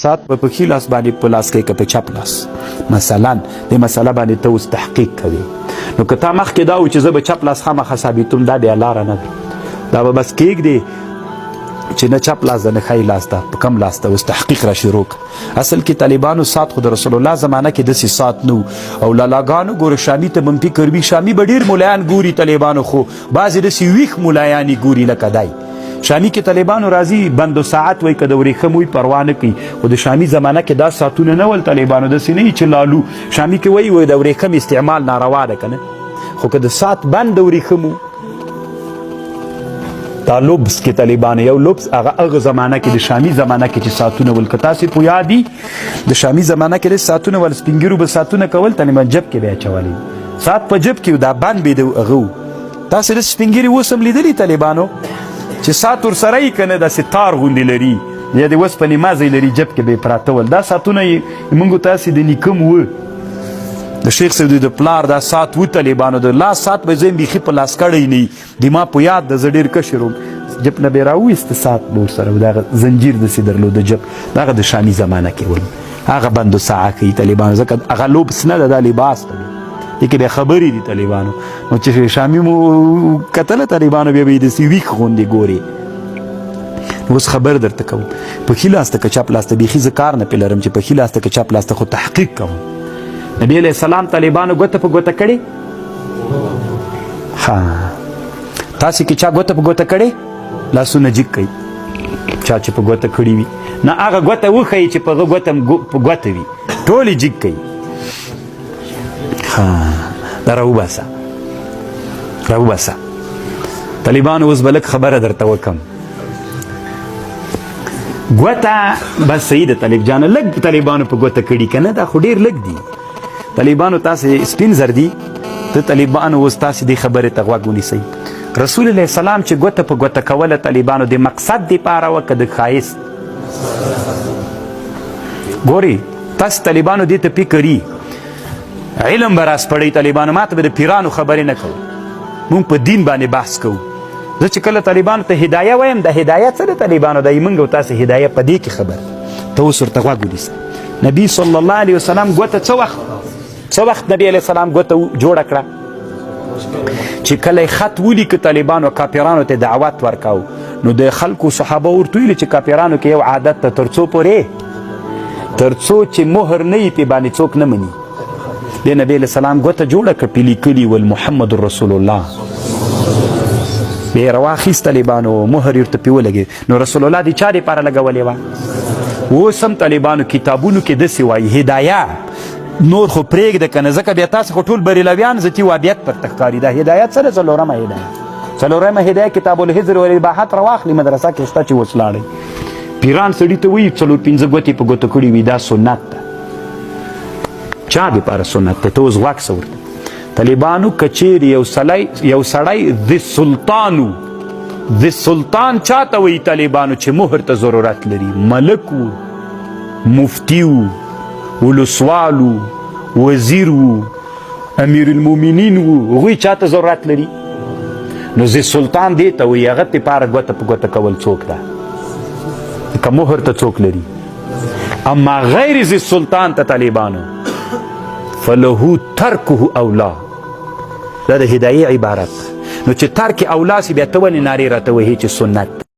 سات په پخې لاس باندې په لاس کې که په چپ لاس مثلا د مسله باندې ته اوس تحقیق کوي نو که تا مخکې دا و چې زه به چپ لاس خامخا ثابتوم دا بیا لاره نه ده دا به بس کېږدې چې نه چپ لاس ده نه ښی لاس ده په کم لاس ده اوس تحقیق را شروع کړه اصل کې طالبانو سات خو د رسول الله زمانه کې داسې سات نه او لالاګانو ګوره شامي ته منفي کروي شامي به ډېر ملایان ګوري طالبانو خو بعضې داسې ویښ ملایان یې ګوري لکه دی شامی کې طالبانو راځي بند ساعت وای که د ورېښم وي پروا نه کوي خو د شامي زمانه کې دا ساعتونه نه ول طالبانو داسې نه وي چې لالو شامي کې وایي د ورېښم استعمال ناروا ده که نه خو که د ساعت بند د ورېښم دا لبس کې طالبانو یو لبس هغه زمانه کې د شامي زمانه کې چې ساعتونه ول که تاسې په یاد دي د شامي زمانه کې د ساعتونه ول سپین ږیرو به ساعتونه کول طالبان جب کې به یې اچولي ساعت په جب کې دا بند به د هغه تاسې د سپین ږیري اوس هم لیدلي طالبانو چې ساعت ورسره یې که نه داسې تار غوندې لري یا د اوسپنې مازی لري جب کې به یې پراته ول دا ساعتونه یې موږ تاسې د نیکه مو د شیخ صاحب د پلار دا ساعت و طالبانو د لاس ساعت به زه بیخي په لاس کړی نه د ما په یاد د زه ډېر کشر وم جب نه به یې راوایسته ساعت به ورسره و دغه زنجیر داسې درلود د جب دغه د شامي زمانه کې ول هغه بند و ساعه کوي طالبانو ځکه هغه لبس نه ده دا لباس ده دې کې بیا خبرې دي طالبانو نو چې شامي مو کتله طالبانو بیا به یې داسې ویښ غوندې ګورې اوس خبر درته کوم په ښي لاس ته که چپ لاس ته بیخي زه کار نه پې لرم چې په ښي لاس ته که چپ لاس ته خو تحقیق کوم نبي علیه السلام طالبانو ګوته په ګوته کړې ها تاسې کې چا ګوته په ګوته کړې لاسونه جګ کوي چا چې په ګوته کړي وي نه هغه ګوته وښیي چې په هغه ګوته په ګوته وي ټول یې جګ کوي دا راوباسه راوباسه طالبانو اوس به لږ خبره درته وکم ګوته بس صحیح ده طالب جانه لږ طالبانو په ګوته کړي که نه دا خو ډېر لږ دي طالبانو تاسې سپین زر دي ته طالبانو اوس تاسې دې خبرې ته غوږ ونیسئ رسول الله سلام چې ګوته په ګوته کوله طالبانو د مقصد دپاره وه که د ښایست ګورې تاسې طالبانو دې ته فکر علم به راسپړئ طالبانو ما ته به د پیرانو خبرې نه کوو مونږ په دین باندې بحث کوو زه چې کله طالبانو ته هدایه وایم د هدایه څه د طالبانو دی موږ او تاسې هدایه په دې کې خبر ته اوس ورته غوږ ونیسه نبي صلی الله علیه وسلم ګوته څه وخت نبي علیه السلام ګوته جوړه کړه چې کله یې خط ولیکه طالبانو کافرانو ته دعوت ورکاو نو د خلکو صحابه ورته ویلي چې کافرانو کې یو عادت ته تر څو پورې تر څو چې مهر نه وي پې باندې څوک نه مني د نبی علیه السلام ګوته جوړه کړه پې لیکلي ول محمد رسول الله بیا یې راواخیست طالبانو مهر یې ورته پې ولګېد نو رسول الله د چا دپاره لګولې وه اوس هم طالبانو کتابونو کې داسې وایي هدایه نور خو پرېږده که نه ځکه بیا تاسې خو ټول بریلویان ذاتي وابیت پرته ښکاري دا هدایت څه ده څلورمه هدایه څلورمه هدایه کتاب الحجر والاباحات راواخلي مدرسه کې شته چې اوس لاړئ پیران سړي ته وایي څلور پنځه ګوتې په ګوته کړي وي دا سنت ده چا دپاره سنت ده ته اوس غوږ شه ورته طالبانو که چیرې یو سړی د سلطان د سلطان چا ته وایي طالبانو چې مهر ته ضرورت لري ملک و مفتی و ولسوال و وزیر و امیر المؤمنین و هغوی چا ته ضرورت لري نو د سلطان دې ته وایي هغه دپاره ګوته په ګوته کول څوک ده که مهر ته څوک لري اما غیر ذي سلطان ته طالبانو فله ترکه اولا دا د هدایې عبارت نو چې ترک اولا سي بیا ته ولې نارې راته وهې چې سنت